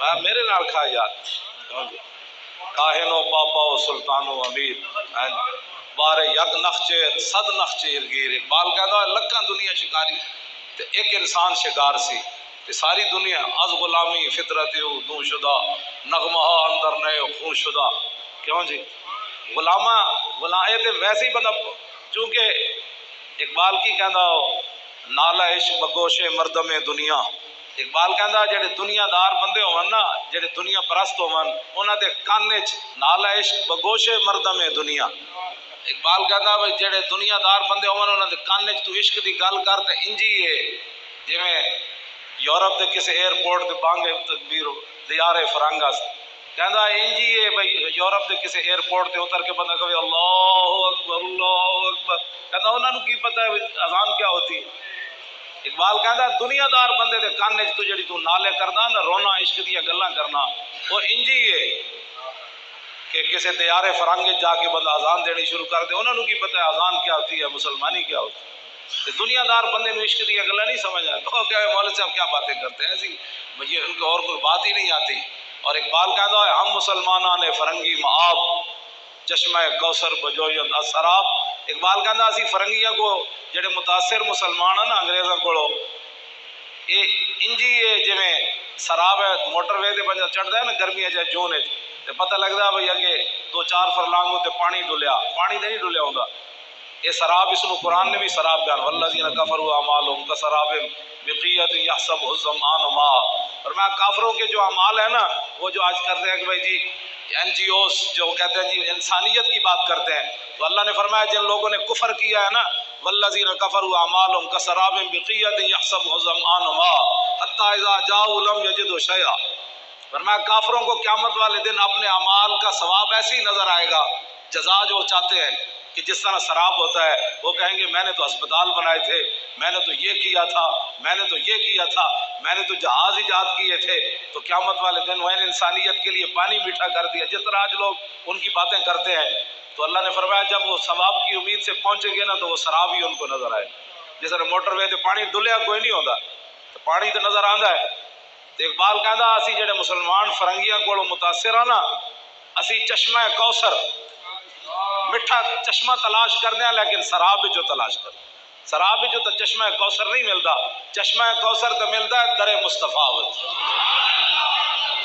میں میرے نال کھا یار کاہنو پاپا و سلطان و امیر بارے یک نخچے صد نخچے ارگیر. اقبال کہتا ہے لکھاں دنیا شکاری تے ایک انسان شکار سی تے ساری دنیا از غلامی فطرت دوں شدہ نغمہ اندر نئے خون شدہ. کیوں جی غلامہ غلام تے ویسے ہی بندہ چونکہ اقبال کی کہندا نالا عشق بگوش مردم دنیا. اقبال کہندا جڑے دنیا دار بندے ہون نا جڑے دنیا پرست ہون انہاں دے کان وچ نالا عشق بگوش مردم دنیا. اقبال کہندا بھئی جڑے دنیا دار بندے ہون انہاں دے کان وچ تو عشق دی گل کر تے انجی ہے جویں یورپ دے کسے ایئرپورٹ تے بانگے تکبیر دیار فرنگس کہندا انجی ہے بھئی یورپ دے کسے ایئرپورٹ تے اتر کے بندہ کہے اللہ اکبر اللہ اکبر. کہندا انہاں نوں کی پتہ ہے اذان کیا ہوتی ہے. اقبال کہندا دنیا دار بندے دے کان وچ تو جڑی تو نالے کرنا نا رونا عشق دی گلاں کرنا وہ انجی ہے کہ کسے دیار فرنگ جا کے بندہ اذان دینی شروع کر دے. انہاں نوں کی پتہ ہے اذان کیا ہوتی ہے مسلمانی کیا ہوتی ہے. دنیا دار بندے نوں عشق دی گلاں نہیں سمجھ آتی. تو کہ مولوی صاحب کیا باتیں کرتے ہیں ایسی یہ ان کو اور کوئی بات ہی نہیں آتی. اور اقبال کہتا ہے ہم مسلمانان فرنگی معاب چشمہ کوثر بجویت اسراب. اقبال کہتا اسی فرنگیاں کو جڑے متاثر مسلمان ہیں نا انگریزاں کولو اے انجی ہے جویں سراب ہے موٹر وے تے بندہ چڑھدا ہے نا گرمیاں چ جون وچ تے پتہ لگدا بھئی اگے 2-4 فرلانگ تے پانی ڈلیا پانی تے نہیں ڈلیا ہوندا. یہ سراب اس کو قرآن نے بھی سراب بیان والذین کفروا اعمالهم کسراب بقیۃ یحسبہ الظمآن ماء. اور میں کافروں کے جو اعمال ہیں نا وہ جو آج کرتے ہیں کہ بھائی جی این جی اوز جو کہتے ہیں جی انسانیت کی بات کرتے ہیں تو اللہ نے فرمایا جن لوگوں نے کفر کیا ہے نا والذین کفروا اعمالهم کسراب بقیۃ یحسبہ الظمآن ماء حتی اذا جاءوا لم یجدوا شیئا. فرمایا کافروں کو قیامت والے دن اپنے اعمال کا ثواب ایسے ہی نظر آئے گا جزا جو چاہتے ہیں کہ جس طرح سراب ہوتا ہے وہ کہیں گے میں نے تو اسپتال بنائے تھے میں نے تو یہ کیا تھا میں نے تو یہ کیا تھا میں نے تو جہاز ایجاد کیے تھے. تو قیامت والے دن وہ انسانیت کے لیے پانی میٹھا کر دیا جس طرح آج لوگ ان کی باتیں کرتے ہیں. تو اللہ نے فرمایا جب وہ ثواب کی امید سے پہنچیں گے نا تو وہ سراب ہی ان کو نظر آئے. جس طرح موٹر وے تے پانی ڈلیا کوئی نہیں ہوتا تو پانی تو نظر آندا ہے. تو اقبال کہندا اسی جڑے مسلمان فرنگیاں کولوں متاثر ہاں نا اسی چشمہ کوثر میٹھا چشمہ تلاش کرتے ہیں لیکن سراب جو تلاش کر سراب جو تو چشمہ کوثر نہیں ملتا. چشمہ کوثر تو ملتا ہے در مصطفیٰ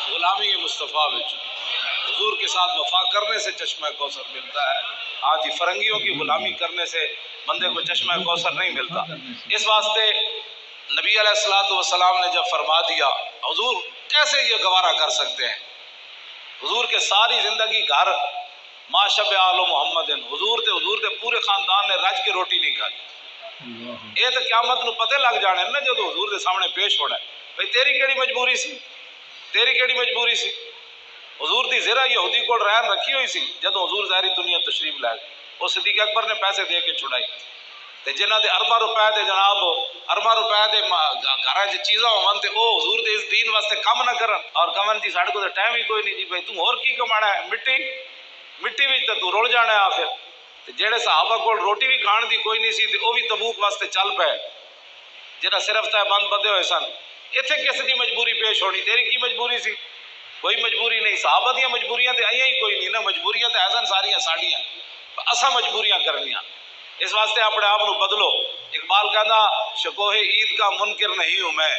غلامی مصطفیٰ حضور کے ساتھ وفا کرنے سے چشمہ کوثر ملتا ہے. ہاں جی فرنگیوں کی غلامی کرنے سے بندے کو چشمہ کوثر نہیں ملتا. اس واسطے نبی علیہ الصلوۃ والسلام نے جب فرما دیا حضور کیسے یہ گوارا کر سکتے ہیں. حضور کے ساری زندگی گھر ما شب آل محمد حضور تے پورے خاندان نے رج کے روٹی نہیں کھائی. یہ تو قیامت نو پتے لگ جانے نا جب حضور دے سامنے پیش ہونا ہے بھئی تیری کیڑی مجبوری سی تیری کیڑی مجبوری سی. حضور دی زرہ یہودی کو رہن رکھی ہوئی سی جدو حضور ظاہری دنیا تشریف لائے وہ صدیق اکبر نے پیسے دے کے چھڑائی تے جنہ دے ارباں روپے دے جناب ارباں روپے دے گھراں چ چیزاں ہون تے او حضور دے اس دین واسطے کم نہ کرن اور کمن جی ساڈے کو تے ٹائم ہی کوئی نہیں جی بھائی تم اور کی کمانا ہے مٹی وچ تے تو رول جانا ہے آخر. تے جڑے صحابہ کول روٹی بھی کھان دی کوئی نہیں سی تے او بھی تبوک واسطے چل پئے جنہ صرف تے بند بدے ہوئے سن. ایتھے کس دی مجبوری پیش ہونی تیری کی مجبوری سی کوئی مجبوری نہیں. صحابہ دیاں مجبوریاں تے آئیاں ہی کوئی نہیں نا مجبوریاں تے ایسن ساریاں ساڈیاں اساں مجبوریاں کرنیاں. اس واسطے اپنے آپ کو بدلو. اقبال کہندا شکوہ عید کا منکر نہیں ہوں میں.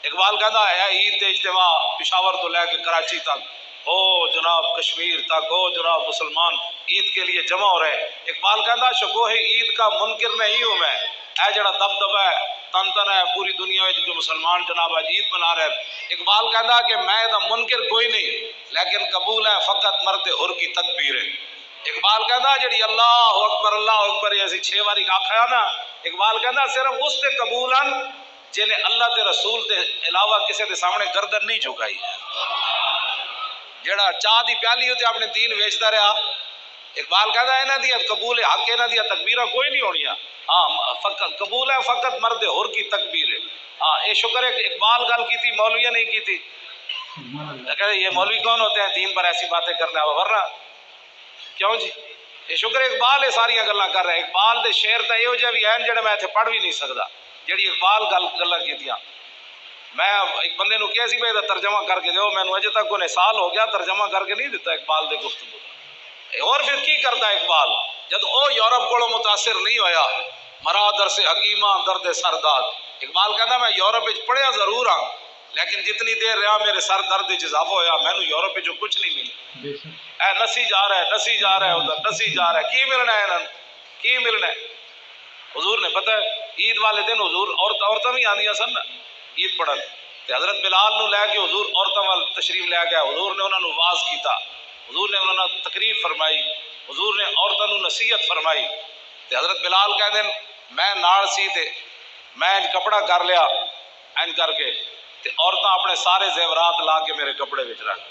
اقبال کہندا ہے عید دے اجتماع پشاور تو لے کے کراچی تک ہو جناب کشمیر تک ہو جناب مسلمان عید کے لیے جمع ہو رہے ہیں. اقبال کہندا شکوہ عید کا منکر نہیں ہوں میں. اے جڑا دبدبا ہے تن تن ہے پوری دنیا میں جو مسلمان جناب آج عید منا رہے ہیں. اقبال کہندا کہ میں دا منکر کوئی نہیں لیکن قبول ہے فقط مرد حر کی تکبیر ہے. اقبال کہندا جڑی اللہ اکبر ایسی 6 باری آکھیا نا اقبال کہندا صرف اس تے قبول ہیں جنہیں اللہ تے رسول تے علاوہ کسی دے سامنے گردن نہیں جھکائی ہے. جڑا چاہ دی پیالی ہوتے اپنے دین ویچتا رہا اقبال کہتا ہے انہاں دی قبول حق انہاں دی تکبیراں کوئی نہیں ہونیاں. ہاں فقط قبول ہے فقط مرد حر کی تکبیر ہے. ہاں یہ شکر ہے کہ اقبال گل کی تھی مولویہ نہیں کی تھی. کہتے یہ مولوی کون ہوتے ہیں دین پر ایسی باتیں کرنے والا ورنہ کیوں جی یہ شکر اقبال یہ ساری گلاں کر رہے ہیں. اقبال دے شعر تے یہو جہے بھی ہیں جڑے میں ایتھے پڑھ بھی نہیں سکدا جڑی اقبال گلاں کیتیاں. میں ایک بندے نو کہا سی بھائی دا ترجمہ کر کے دیو، میں نو اجے تک کوئی سال ہو گیا ترجمہ کر کے نہیں دیتا اقبال دے گفتگو۔ اور پھر کی کرتا اقبال جد او یورپ کو متاثر نہیں ہویا، مرا در سے حکیمہ درد سرداد۔ اقبال کہتا میں یورپ وچ پڑھیا ضرور ہاں لیکن جتنی دیر رہا میرے سر درد وچ اضافہ ہویا، مینوں یورپ وچ کچھ نہیں ملا۔ اے نسی جا رہا ہے، نسی جا رہا ہے، ادھر نسی جا رہا ہے، کی ملنا ہے انہاں کی ملنا ہے؟ حضور نے پتہ ہے عید والے دن حضور عورتاں بھی آندیاں سن نا عید پڑھن، تے حضرت بلال نو لے کے حضور عورتاں وال تشریف لے گیا، حضور نے انہاں نو واز کیتا، حضور نے انہاں نال تقریر فرمائی، حضور نے عورتاں نو نصیحت فرمائی۔ تے حضرت بلال کہندے میں نال سی تے میں انج کپڑا کر لیا انج کر کے تے عورتاں اپنے سارے زیورات لا کے میرے کپڑے وچ رکھ،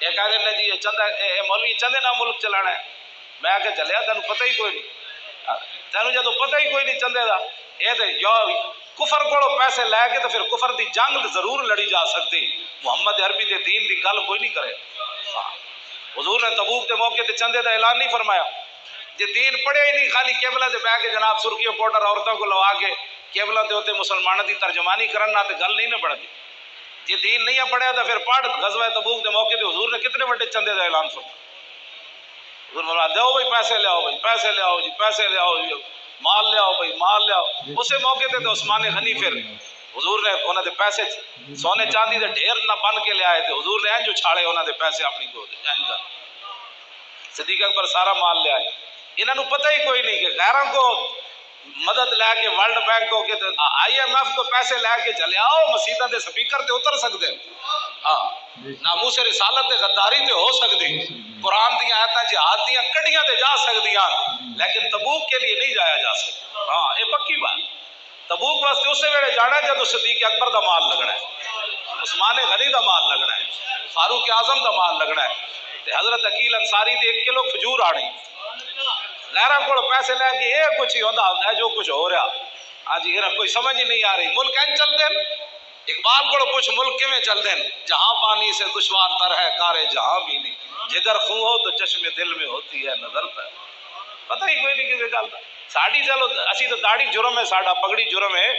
یہ کہندے نے جی یہ چندہ اے مولوی چندے نہ ملک چلانا ہے۔ میں کہ چلیا تینوں پتہ ہی کوئی نہیں، تینوں جدو پتہ ہی کوئی نہیں چندے دا، یہ تے کفر کو پیسے لے کے تو پھر کفر دی جنگ ضرور لڑی جا سکتی، محمد عربی دے دین دی گل کوئی نہیں کرے۔ حضور نے تبوک دے موقع تے چندے دا اعلان نہیں فرمایا، جی دین پڑھے ہی نہیں خالی کیبلہ تے بہ کے جناب سرخیوں پاؤڈر عورتوں کو لوا کے کیبلہ تے ہوتے مسلمانوں دی ترجمانی کرنا تے گل نہیں نہ بڑھتی۔ جی دین نہیں پڑھیا تو پھر پڑھ غزوہ تبوک دے موقع تے حضور نے کتنے بڑے چندے دا اعلان فرمایا۔ حضور فرمایا دیو بھائی پیسے لے آؤ، بھائی پیسے لے آؤ جی، پیسے لے آؤ جی، مال لے آؤ بھائی مال لے آؤ۔ اسے موقع تے عثمان غنی پھر حضور نے انہاں دے پیسے سونے چاندی دے ڈھیر نہ بن کے لے آئے تھے، حضور نے انج اچھاڑے انہاں دے پیسے اپنی گود انج کر، صدیق اکبر سارا مال لے آئے۔ انہاں نو پتہ ہی کوئی نہیں کہ غیروں کو مدد لے کے ورلڈ بینک کو کہ آئی ایم ایف کو پیسے لے کے چلے آؤ مسیتاں دے سپیکر تے اتر سکدے ہاں، ناموس رسالت تے غداری تے ہو سکدی، قرآن دیاں آیتاں جہاد دیاں کڈیاں تے جا سکدیاں لیکن تبوک کے لیے نہیں جایا جا سکتا۔ ہاں یہ پکی بات، تبوک واسطے اسے ویلے جانا ہے جدو صدیق اکبر دا مال لگنا ہے، عثمان غنی دا مال لگنا ہے، فاروق اعظم دا مال لگنا ہے، تے حضرت عقیل انصاری دی 1 کلو کھجور آنی، غیرہ کو پیسے لے کے یہ کچھ ہی ہوتا ہے جو کچھ ہو رہا آج یہ کوئی سمجھ ہی نہیں آ رہی۔ ملک این چل دیں اقبال کو پوچھ ملک کیویں چل دیں، جہاں پانی سے دشوار تر ہے کارے جہاں بھی نہیں، جگر خون ہو تو چشم دل میں ہوتی ہے نظر پر، پتہ ہی کوئی نہیں کسی گل دا۔ ساڈی چلو اسی تو داڑھی جرم ہے، ساڈا پگڑی جرم ہے،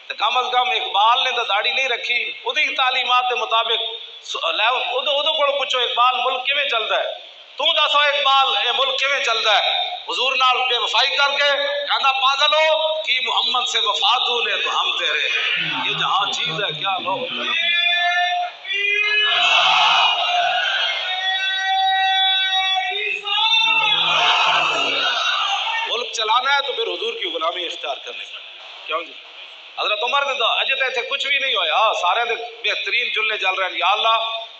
تو کم از کم اقبال نے تو داڑھی نہیں رکھی، وہی تعلیمات کے مطابق ادو کو پوچھو اقبال ملک کیویں چلتا ہے، تو دسو اقبال یہ ملک کیویں چلتا ہے؟ حضور نال بے وفائی کر کے کہنا پاگل ہو کہ محمد سے وفا تو نے تو ہم تیرے، یہ جہاں چیز ہے کیا لو۔ ملک چلانا ہے تو پھر حضور کی غلامی اختیار کرنے کا، کیوں جی؟ حضرت عمر نے تو اجے تک کچھ بھی نہیں ہویا، سارے دے بہترین چولہے جل رہے ہیں، یا اللہ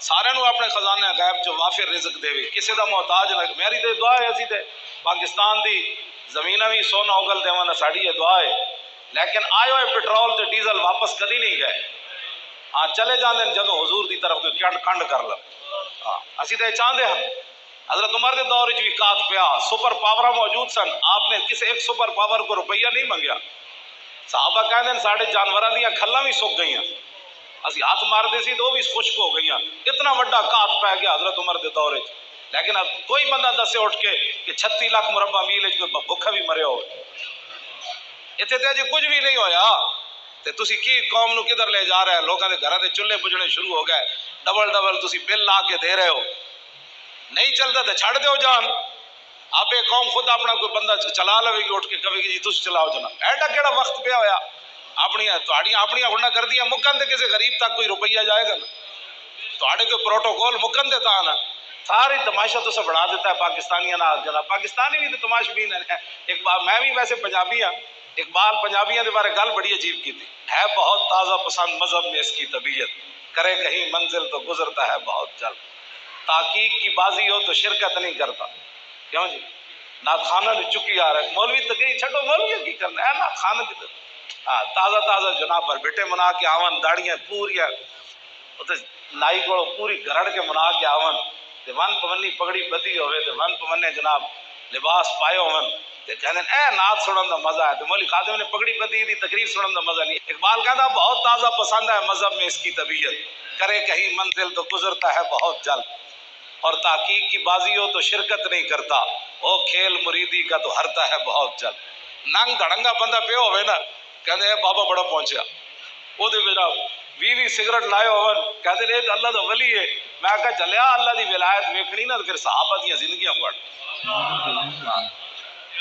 سارے نو اپنے خزانے غیب جو وافر رزق دے وی، کسی دا محتاج نہ، میری تے دعا ہے اسی تے پاکستان دی زمینہ بھی سونا اگل دیوانا ساڑی یہ دعا ہے، لیکن آئے ہوئے پٹرول تے ڈیزل واپس کدی نہیں گئے، ہاں چلے جاندے جدوں حضور دی طرف کوئی کنڈ کر لیں، ہاں اسی تے چاہندے ہیں۔ حضرت عمر دے دور وچ بھی کات پیا، سپر پاور موجود سن، آپ نے کسی ایک سپر پاور کو روپیہ نہیں منگیا، صحابہ کہتے ہیں ساڑھے جانوراں دیاں کھلاں بھی سک گئیاں، اسی ہاتھ مار دے سی تو وہ بھی خشک ہو گئیاں، اتنا بڑا کات پہ گیا حضرت عمر دے دور وچ، لیکن اب کوئی بندہ دسے اٹھ کے کہ 36 لاکھ مربع میل وچ کوئی بھوکا بھی مریا ہو، اتنے تے جی کچھ بھی نہیں ہویا، تے تسی کی قوم نو کدھر لے جا رہے ہیں؟ لوگاں دے گھراں دے چولہے بجھنے شروع ہو گئے، ڈبل تسی بل لا کے دے رہے ہو، نہیں چلتا تو چھڑ دیو جان، آپ ایک قوم خود اپنا کوئی بندہ چلا لے گی اٹھ کے کہے گی جی تسی چلاؤ جناب، ایڈا کیڑا وقت پیا ہویا، اپنی ہنڈا کر دیا مکن دے کسی غریب تک کوئی روپیہ جائے گا نا، تھوڑے کوئی پروٹوکول مکن دے تا نا، ساری تماشا تو سے بڑھا دیتا ہے پاکستانیاں نال جناب، پاکستانی بھی تو تماش بھی ہے۔ ایک بار میں بھی ویسے پنجابی ہاں، اقبال پنجابیاں دے بارے گل بڑی عجیب کی تھی، ہے بہت تازہ پسند مذہب میں اس کی طبیعت، کرے کہیں منزل تو گزرتا ہے بہت جلد، تحقیق کی بازی ہو تو شرکت نہیں کرتا، کیوں جی؟ نعت خانہ نے چکی آ رہا ہے، مولوی تقریر چھٹو مولوی کی کرنا ہے، نعت خانہ کی ہاں تازہ جناب پر بیٹے منا کے آون، داڑیاں پوریا نائی کو پوری گرڑ کے منا کے آون، تے ون پونی پگڑی بدی ہوئے تے ون پونے جناب لباس پائے ہون، تے کہندے اے نعت سنن دا مزہ ہے، تے مولوی خادم نے پگڑی بدی دی تقریر سنن دا مزہ نہیں۔ اقبال کہتا بہت تازہ پسند ہے مذہب میں اس کی طبیعت، کرے کہیں منزل تو گزرتا ہے بہت جلد، اور تحقیق کی بازی ہو تو شرکت نہیں کرتا، وہ کھیل مریدی کا تو ہرتا ہے بہت جلد۔ ننگ دھڑنگا بندہ پہ ہوئے نا کہندے اے بابا بڑا پہنچیا، وہ بھی سگرٹ لائے ہون کہتے ہیں اللہ دا ولی ہے. میں کہا چلیا اللہ دی ولایت ویکھنی نا پھر صحابہ دی زندگیاں پڑھ.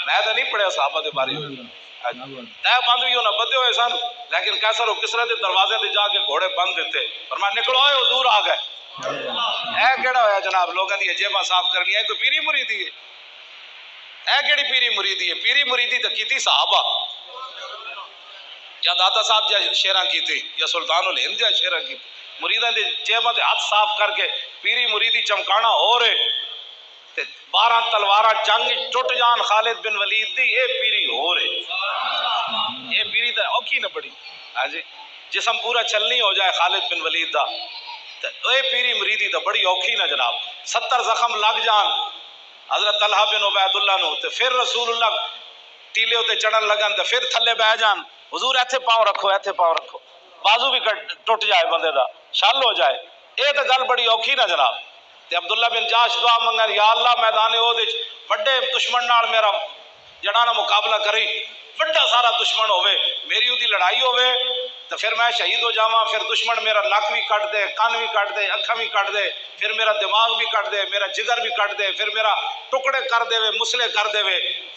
میں تو نہیں پڑھیا صحابہ دے بارے تے بند بھی انہیں بدے ہوئے سن لیکن کیسر و کسرا دے دروازے تے جا کے گھوڑے بند دیتے فرمایا نکلو اے حضور آ گئے. اے کیڑا ہویا جناب لوگاں دی جیباں صاف کرنی ہے کوئی پیری مریدی ہے؟ اے کیڑی پیری مریدی ہے؟ پیری مریدی تو کیتی صحابہ یا داتا صاحب جا شیراں کیتی یا سلطان الہند جا شیراں کیتی. مریداں دے جیباں تے ہاتھ صاف کر کے پیری مریدی چمکانا ہو رہے تے 12 تلواراں جنگ ٹوٹ جان خالد بن ولید دی اے پیری ہو رہے. اے پیری تے اوکھی نہ بڑی ہاں جی جسم پورا چلنی ہو جائے خالد بن ولید دا تے اے پیری مریدی تے بڑی اوکھی نہ جناب. 70 زخم لگ جان حضرت طلحہ بن عبید اللہ نو تے پھر رسول اللہ ٹیلے ہوتے چڑھن لگن تے پھر تھلے بہ جان حضور ایتھے پاؤں رکھو ایتھے پاؤں رکھو بازو بھی ٹوٹ جائے بندے دا شل ہو جائے. اے تے گل بڑی اوکھی نہ جناب. تے عبداللہ بن جاش دعا منگن یا اللہ میدان احد وچ بڑے دشمن نال میرا جڑا نا مقابلہ کری بڑا سارا دشمن ہوئے میری اودی لڑائی ہوئے تو پھر میں شہید ہو جاواں پھر دشمن میرا نک بھی کٹ دے کان بھی کٹ دے اکھاں بھی کٹ دے پھر میرا دماغ بھی کٹ دے میرا جگر بھی کٹ دے پھر میرا ٹکڑے کر دے مسلے کر دے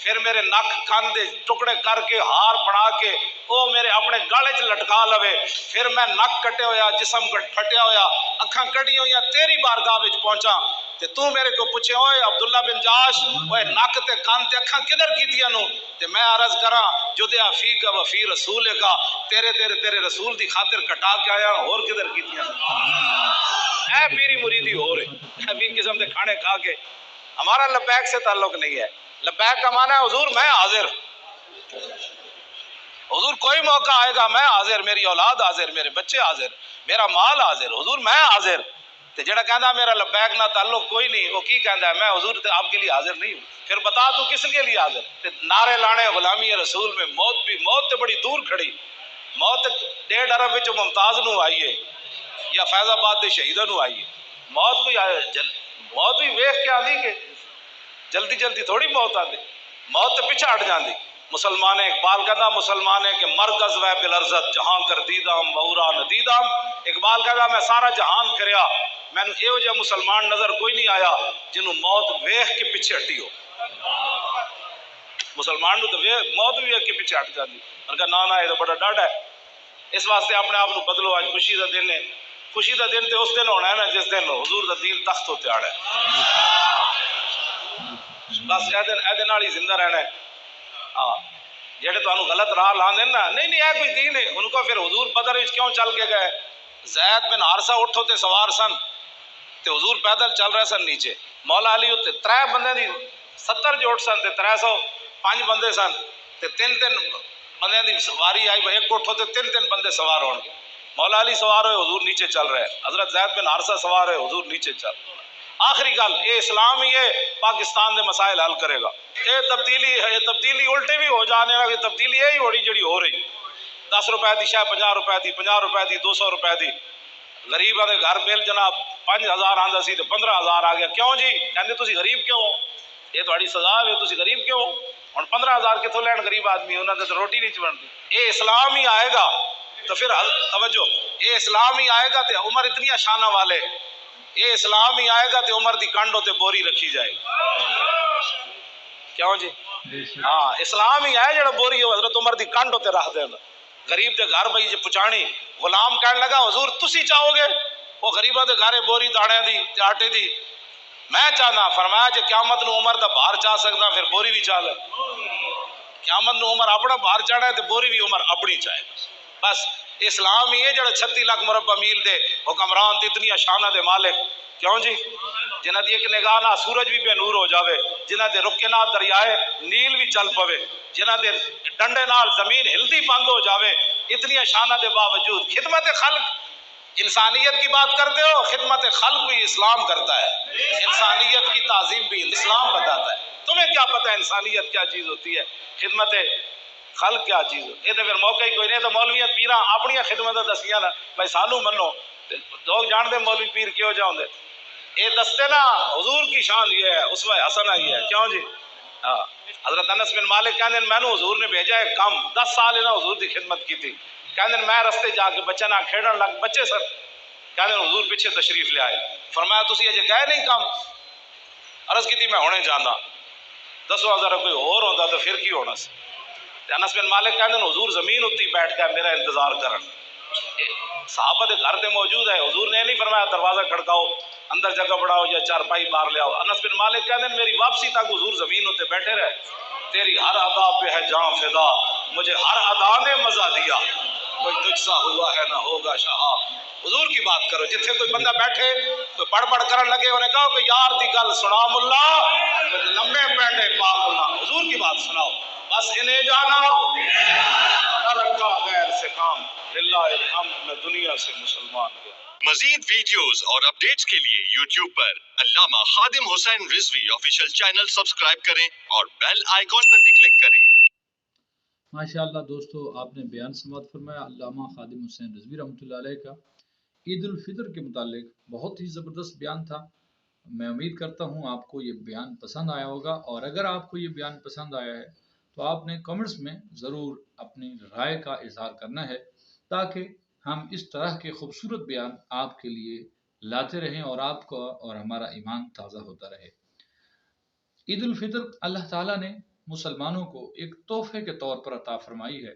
پھر میرے نک کان دے ٹکڑے کر کے ہار بنا کے او میرے اپنے گالے چ لٹکا لوے پھر میں نک کٹے ہویا جسم پھٹیا ہویا اکھاں کٹی ہویا تیری بارگاہ وچ پہنچا تے تو میرے کو پوچھے اوئے عبداللہ بن جاش اوئے نک تے کان تے اکھاں کدھر کیتیاں نو تے میں عرض کراں جدیا فیک و فی رسول کا تیرے رسول دی خاطر کٹا کے آیا اور کدھر کیتیاں. اے پیری مریدی ہو رہے بھی قسم دے کھانے کھا کے. ہمارا لبیک سے تعلق نہیں ہے. لبیک کا معنی ہے حضور میں حاضر حضور کوئی موقع آئے گا میں حاضر میری اولاد حاضر میرے بچے حاضر میرا مال حاضر حضور میں حاضر. تے جڑا کہندا میرا لبیک نہ تعلق کوئی نہیں وہ کی کہندا ہے میں حضور تے آپ کے لیے حاضر نہیں ہوں. پھر بتا تو کس کے لیے حاضر. تے نعرے لانے غلامی رسول میں موت بھی موت تے بڑی دور کھڑی موت 1.5 ارب وچ ممتاز نو آئیے یا فیض آباد دے شہیداں نو آئیے موت کوئی موت بھی ویکھ کے آندی کہ جلدی جلدی تھوڑی موت آندی موت تے پیچھے ہٹ جاندی. مسلمان اقبال کہتا مسلمان ہے کہ مرکز و بلرزت جہاں کر دیدام بہورا ندیدام. اقبال کہتا میں سارا جہان کریا میں یہ جہ مسلمان نظر کوئی نہیں آیا جنہوں موت ویکھ کے پیچھے ہٹی ہو. مسلمان نو تو موت بھی ویکھ کے پیچھے ہٹ جاتی. میں کہا نا یہ تو بڑا ڈاڈا ہے. اس واسطے اپنے آپ بدلو. آج خوشی کا دن ہے. خوشی کا دن تو اس دن ہونا ہے نا جس دن حضور دا دین تخت ہوتے آڑا ہے. بس اے دن ہی زندہ رہنا ہے. ہاں جہے تو غلط راہ لان دین نا نہیں اے کوئی دین ہے ان کو پھر حضور بدر وچ کیوں چل کے گئے. زید بن حارثہ اٹھو تے سوار سن تے حضور پیدل چل رہے سن نیچے. مولا علی تے 3 بندے دی 70 جو اٹھ سن تے 305 بندے سن تے 3 بندے دی سواری آئی ایک اٹھو تے 3 بندے سوار ہون گے. مولا علی سوار ہوئے حضور نیچے چل رہے ہیں. حضرت زید بن حارثہ سوار ہوئے حضور نیچے چل رہے. آخری گل یہ اسلام ہی ہے پاکستان دے مسائل حل کرے گا. یہ تبدیلی ہے یہ تبدیلی الٹے بھی ہو جانے لگی. تبدیلی یہی ہو رہی جڑی ہو رہی 10 روپے دی شاید 50 روپے دی 50 روپے دی 200 روپے دی. غریباں دے گھر بل جناب 5000 آندا سی تے 15000 آ گیا. کیوں جی کہندے تسی غریب کیوں ہو یہ تہاڈی سزا ہے تسی غریب کیوں ہو. ہن 15000 کتھوں لین غریب آدمی انہاں تے روٹی نہیں چبندی. یہ اسلام ہی آئے گا تو پھر توجہ یہ اسلام ہی آئے گا تے عمر اتنی شانہ والے یہ اسلام ہی آئے گا تے عمر دی کانڈوں تے بوری رکھی جائے گی. کیوں جی ہاں اسلام ہی ہے جڑا بوری حضرت عمر دی کانڈوں تے رکھ دینا. غریب دے گھر بھائی جے پچانی غلام کہنے لگا حضور تسی چاہو گے وہ غریباں دے گھر بوری دانے دی تے آٹے دی. میں چاہنا فرمایا جے قیامت نو عمر دا بھار چاہ سکدا پھر بوری بھی چاہ لے. قیامت نو عمر اپنا بھار چاہنا ہے تے بوری بھی عمر اپنی چاہے. بس اسلام ہی ہے جڑا 36 لاکھ مربع میل دے حکمران تے اتنی شانہ دے مالک. کیوں جی جنہ دی ایک نگاہ نہ سورج بھی بے نور ہو جاوے جنہ دے رکے نہ دریائے نیل بھی چل پوے جنہ دے ڈنڈے نال زمین ہلدی بند ہو جاوے اتنی شانہ دے باوجود خدمت خلق انسانیت کی بات کرتے ہو. خدمت خلق بھی اسلام کرتا ہے. انسانیت کی تعظیم بھی اسلام بتاتا ہے. تمہیں کیا پتہ ہے انسانیت کیا چیز ہوتی ہے خدمت خلق کیا چیز ہوتی ہے. یہ تو پھر موقع ہی کوئی نہیں. تو مولویاں پیراں اپنی خدمت دسیاں نا بھائی سانو منو لوگ جان دے مولوی پیر کیوں جاؤں دے یہ دستے نا حضور کی شان یہ ہے اسوہ حسنہ یہ ہے. کیوں جی ہاں حضرت انس بن مالک کہنے میں نے حضور نے بھیجا ہے کم 10 سال انہوں حضور دی خدمت کی تھی کہنے میں رستے جا کے بچے نہ کھیڑن لگ بچے سر کہنے حضور پیچھے تشریف لے آئے فرمایا تسی اجے گئے نہیں کام عرض کی تھی میں ہونے جانا دسو اگر کوئی اور ہوتا تو پھر کی ہونا سی انس بن مالک کہنے حضور زمین اتنی بیٹھ کے میرا انتظار کرن صحابہ دے گھر تے موجود ہے حضور نے نہیں فرمایا دروازہ کھڑکاؤ اندر جگہ بڑھاؤ یا چارپائی باہر لے آؤ انس بن مالک کہنے میری واپسی تک حضور زمین ہوتے بیٹھے رہے تیری ہر ادا پہ ہے جان فدا مجھے ہر ادا نے مزہ دیا کوئی تجھ سا ہوا ہے نہ ہوگا شاہ حضور کی بات کرو جتھے کوئی بندہ بیٹھے تو بڑھ بڑھ کرن لگے انہیں کہو کہ یار دی گل سنا ملا لمبے پینڈے پا ملا حضور کی بات سناؤ بس انہیں جانا نہ رکھا غیر سے کام للہ الحمد میں دنیا سے مسلمان گیا مزید ویڈیوز اور اپڈیٹس کے لیے یوٹیوب پر علامہ Khadim Hussain Rizvi official channel subscribe کریں اور بیل آئیکن پر بھی کلک کریں۔ ماشاءاللہ دوستو آپ نے بیان سماعت فرمایا علامہ خادم حسین رضوی رحمۃ اللہ علیہ کا عید الفطر کے متعلق بہت ہی زبردست بیان تھا۔ میں امید کرتا ہوں آپ کو یہ بیان پسند آیا ہوگا، اور اگر آپ کو یہ بیان پسند آیا ہے تو آپ نے کمنٹس میں ضرور اپنی رائے کا اظہار کرنا ہے تاکہ ہم اس طرح کے خوبصورت بیان آپ کے لیے لاتے رہیں اور آپ کا اور ہمارا ایمان تازہ ہوتا رہے۔ عید الفطر اللہ تعالیٰ نے مسلمانوں کو ایک تحفے کے طور پر عطا فرمائی ہے۔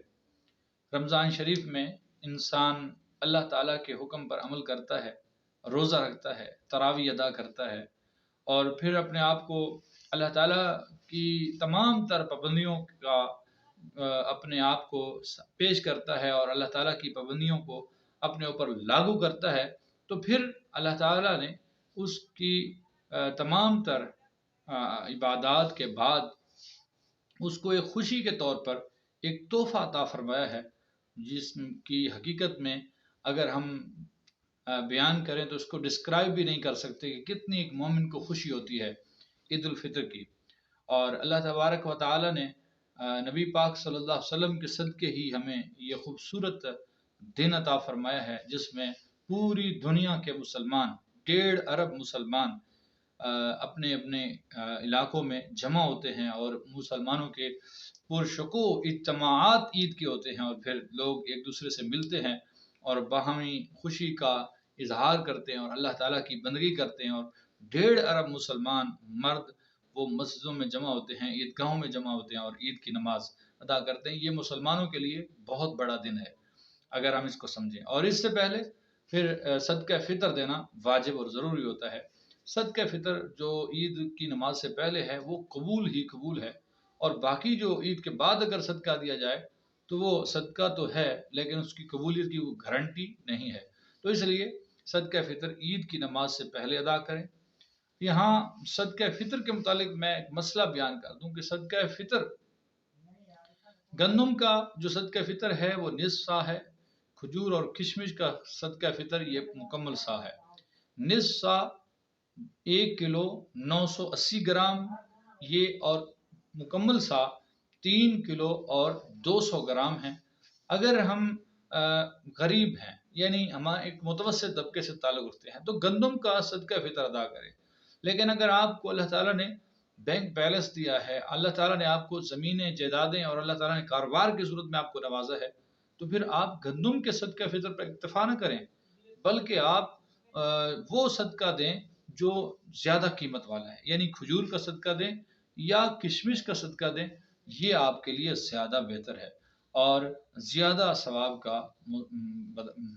رمضان شریف میں انسان اللہ تعالیٰ کے حکم پر عمل کرتا ہے، روزہ رکھتا ہے، تراویح ادا کرتا ہے، اور پھر اپنے آپ کو اللہ تعالیٰ کی تمام تر پابندیوں کا اپنے آپ کو پیش کرتا ہے اور اللہ تعالیٰ کی پابندیوں کو اپنے اوپر لاگو کرتا ہے، تو پھر اللہ تعالیٰ نے اس کی تمام تر عبادات کے بعد اس کو ایک خوشی کے طور پر ایک تحفہ عطا فرمایا ہے، جس کی حقیقت میں اگر ہم بیان کریں تو اس کو ڈسکرائب بھی نہیں کر سکتے کہ کتنی ایک مومن کو خوشی ہوتی ہے عید الفطر کی۔ اور اللہ تبارک و تعالی نے نبی پاک صلی اللہ علیہ وسلم کے صدقے ہی ہمیں یہ خوبصورت دن عطا فرمایا ہے جس میں پوری دنیا کے مسلمان 1.5 ارب مسلمان اپنے اپنے علاقوں میں جمع ہوتے ہیں، اور مسلمانوں کے پرشکو اجتماعات عید کے ہوتے ہیں، اور پھر لوگ ایک دوسرے سے ملتے ہیں اور باہمی خوشی کا اظہار کرتے ہیں اور اللہ تعالیٰ کی بندگی کرتے ہیں، اور 1.5 ارب مسلمان مرد وہ مسجدوں میں جمع ہوتے ہیں، عیدگاہوں میں جمع ہوتے ہیں اور عید کی نماز ادا کرتے ہیں۔ یہ مسلمانوں کے لیے بہت بڑا دن ہے اگر ہم اس کو سمجھیں۔ اور اس سے پہلے پھر صدقہ فطر دینا واجب اور ضروری ہوتا ہے۔ صدقہ فطر جو عید کی نماز سے پہلے ہے وہ قبول ہی قبول ہے، اور باقی جو عید کے بعد اگر صدقہ دیا جائے تو وہ صدقہ تو ہے لیکن اس کی قبولیت کی وہ گارنٹی نہیں ہے، تو اس لیے صدقہ فطر عید کی نماز سے پہلے ادا کریں۔ یہاں صدقہ فطر کے متعلق میں ایک مسئلہ بیان کر دوں کہ صدقہ فطر گندم کا جو صدقہ فطر ہے وہ نصف سا ہے، کھجور اور کشمش کا صدقہ فطر یہ مکمل سا ہے۔ نصف سا 1 کلو 980 گرام یہ، اور مکمل سا 3 کلو اور 200 گرام ہیں۔ اگر ہم غریب ہیں یعنی ہم ایک متوسط طبقے سے تعلق رکھتے ہیں تو گندم کا صدقہ فطر ادا کریں، لیکن اگر آپ کو اللہ تعالیٰ نے بینک بیلنس دیا ہے، اللہ تعالیٰ نے آپ کو زمینیں جائیدادیں اور اللہ تعالیٰ نے کاروبار کی صورت میں آپ کو نوازا ہے، تو پھر آپ گندم کے صدقہ فطر پر اکتفا نہ کریں بلکہ آپ وہ صدقہ دیں جو زیادہ قیمت والا ہے، یعنی کھجور کا صدقہ دیں یا کشمش کا صدقہ دیں، یہ آپ کے لیے زیادہ بہتر ہے اور زیادہ ثواب کا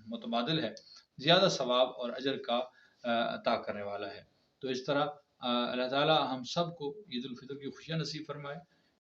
متبادل ہے، زیادہ ثواب اور اجر کا عطا کرنے والا ہے۔ تو اس طرح اللہ تعالیٰ ہم سب کو عید الفطر کی خوشیاں نصیب فرمائے۔